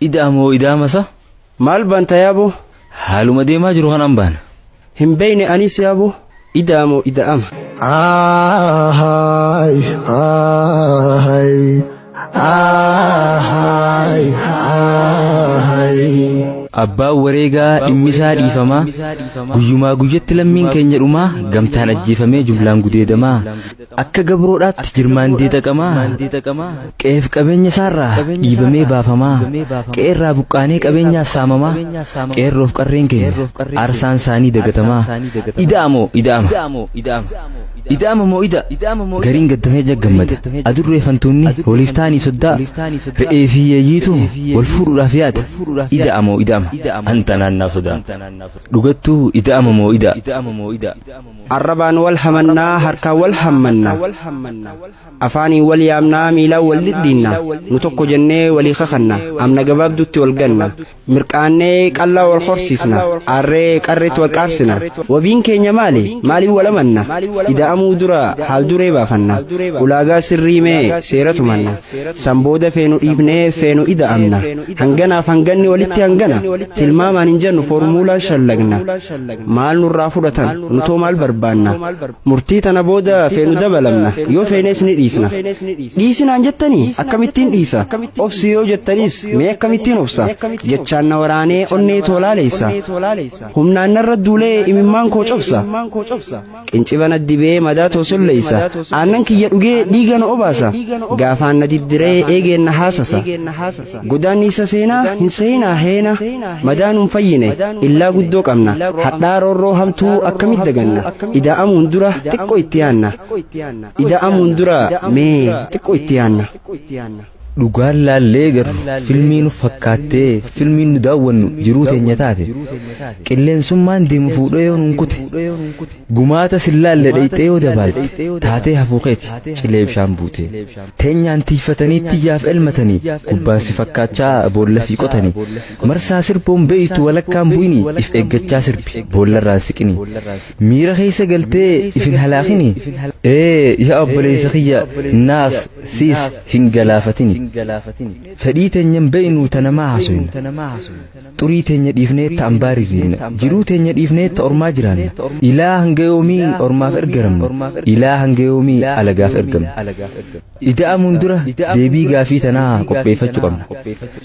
Ida'amoo ida'amasa? Maal banta yaaboo? Haaluma deemaa jiru kanaan baana. Hin beeyne anis yaaboo. Ida'amoo ida'ama. Abbaan wareegaa dhimmisaa dhiifamaa guyyumaa guyyatti lammiin keenya dhumaa gamtaan ajjeefamee jumlaan gudeedamaa akka gabroodhaatti jirmaan deexaqamaa qe'eef qabeenya isaarraa dhiibamee baafamaa qe'eerraa buqqaanee qabeenyaas saamamaa qeerroof qarreen keenya aarsaan isaanii dagatamaa ida'amoo ida'ama moo gariin gaddafee jaggammada adurree fantuunni waliif taanii soddaa re'ee fi yeeyyiitu wal fuudhuudhaaf yaada ida'amoo anta naannaa sodaa dhugattuu ida'ama moo arrabaan wal hamannaa harkaan wal hammannaa afaaniin wal yaamnaa miilaan wal dhidhiinnaa nu tokko jennee walii kakannaa amna gabaabdutti wal ganna mirqaannee qallaa wal horsiisna arree qarreetti wal qaarsina wabiin keenya maaliin wal amanna ida'amuu dura haal duree baafanna ulaagaa sirriimee seeratu manna sanbooda feenu dhiibnee feenu ida'amna hanganaaf hanganni walitti hangana tilmaamaan hin jennu foormuulaa shallagna maal nurraa fudhatan nutoo maal barbaanna murtii tana booda feenu dabalamna yoo feenes ni dhiisinaan jettanii akkamittiin dhiisa obsi yoo jettanis mee akkamittiin obsa jechaan na waraanee onnee toolaaleessa humnaan narra duulee imimmaan koo cobsa qinciba na dibee madaa toosolleeysa aannan kiyya dhugee dhiiga na obaasa gaafaan na diddiree eegeen na haasasa godaanniisa seenaa hin seenaa heena madaan hin fayyine illaa guddoo qabna hadhaa roorroo hamtuu akkamit daganna ida'amuun dura xiqqoo itti yaanna ida'amuun dura mee xiqqoo itti yaanna. Dhugaan laallee garuu filmiin fakkaattee filmiin nu daawwannu jiruu teenya taate qilleensummaan deemu fuudhee yoo nun kute gumaata sillaalle dhayxee yoo dabaalte taatee hafuuqeeti cilee bishaan buute teenyaan tiifatanii tiyyaaf elmatanii gubbaansi fakkaachaa boolla sii qotanii marsaa sirboon beeytu walakkaan bu'inii if eeggachaa sirbi boollarraan siqinii miira keessa galtee ifin halaaqinii yaa obboleessa kiyya naas siis hin galaafatini fedhii teenyan beeynu tanamaa haasofnu xurii teenya dhiifnee ta'an baariirina jiruu teenya dhiifnee ta ormaa jiraanna ilaa hanga yoomii ormaaf ergaramna ilaa hanga yoomii alagaaf ergamna ida'amuun dura deebii gaafii tanaa qopheeffachuu qabna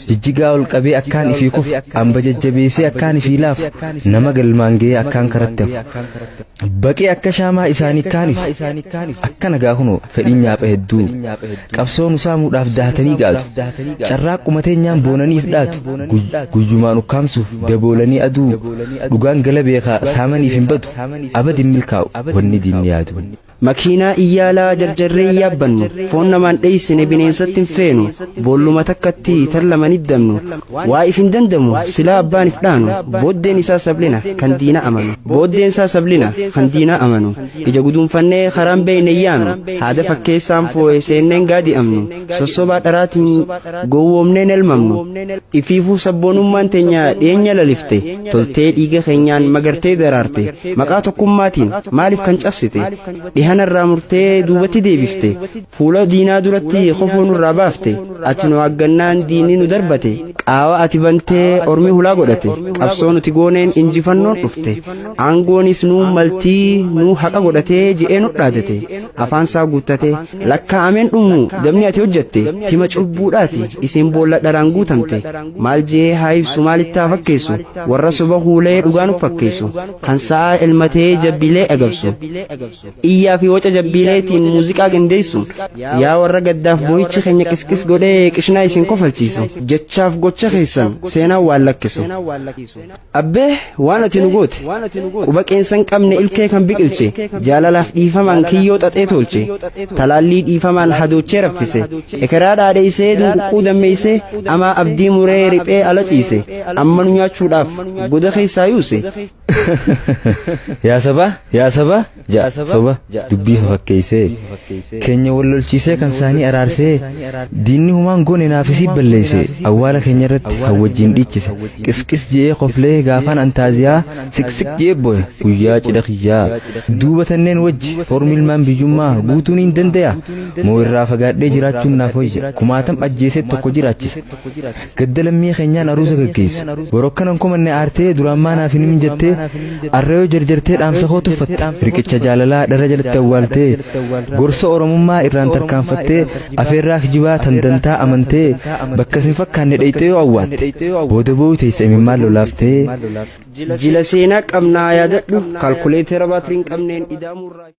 jijjigaa ol qabee akkaan ifii kufu amba jajjabeessee akkaan ifii laafu nama galmaan ga'ee akkaan karatti hafu baqee akka shaamaa isaanii kaaniif akka nagaa kunoo fedhiin nyaapha hedduu qabsoon usaamuudhaaf dahatanii gaatu carraa qumateenyaan boonaniif dhaatu guyyumaan ukkaamsuuf daboolanii aduu dhugaan gala beekaa saamaniif hin badu abadin milkaa'u wanni diinni yaadu. Makiinaa iyyaalaa jarjarree yaabbannu foon namaan dheeysine bineensatti hin feenu boolluma takkatti tarlaman iddamnu waa if hin dandamu silaa abbaan if dhaanu booddeen isaa sablina kan diina amanu booddeen isaa sablina kan diina amanu ija guduunfannee karaan beeyne yaanu haada fakkeessaan foo'e seenneen gaadi'amnu sossobaa dharaatiin gowwoomneen elmamnu ifiifuu sabboonummaan teenya dhiyeenya lalifte toltee dhiiga keenyaan magartee daraarte maqaa tokkummaatiin maaliif kan cabsite dhihanarraa murtee duubatti deebifte fuula diinaa duratti kofoo nurraa baafte ati nu haggannaan diinni nu darbate qaawa ati bantee ormi hulaa godhate qabsoo nuti gooneen injifannoon dhufte aangoonis nuu maltii nuu haqa godhatee ji'ee nu dhaadate afaansaa guuttate lakkaa'ameen dhumu dabni ati hojjatte tima cubbuudhaati isin boolla dharaan guutamte maal jee haa ibsu maalittaa fakkeessu warra soba huulee dhugaa nu fakkeessu kan sa'a elmatee jabbilee agabsu iyyaa fi waca jabbiileetiin muuziqaa qindeessu yaa warra gaddaaf boo'ichi keenya qisqis godhee qishnaa isin kofalchiisu jechaaf gocha keessan seenaan waan lakkisu abbee waan ati nu goote quba qeensan qabne ilkee kan biqilche jaalalaaf dhiifamaan kiyyoo xaxee tolche talaallii dhiifamaan hadoochee raffise ekeraa dhaadheessee dunquqquu dammeessee amaa abdii muree riphee ala ciise amma nu nyaachuudhaaf goda keessaa yuuse. Yaa sabaa ja'a soba dubbii fakkeessee keenya wal lolchiisee kan saanii araarsee diinni humaan goone naafisii balleesse awwaala keenya irratti hawwajjiin dhiichise qisqis je'ee qoflee gaafaan antaaziyaa siqsiq je'ee boye guyyaa cidha kiyyaa duuba tanneen wajji formilmaan biyyummaa guutuun hin danda'a moo irraa fagaadhee jiraachuun naaf hoyya kumaatam ajjeesee tokko jiraachise gadda lammii keenyaan aruusa gaggeessa borokkanan komanne aartee duraan maanaaf hin mijattee arrayoo jarjartee dhaamsa koo tuffatte riqicha jaalalaa dharra jalatti awwaaltee gorsa oromummaa irraan tarkaanfattee afeerraa kijibaa tan dantaa amantee bakka sin fakkaanne dhayxee yoo awwaatte booda boo'u teessa imimmaan lolaaftee jila seenaa qabnaa yaadadhu kaalkuleetera baatiriin qabneen ida'amurraa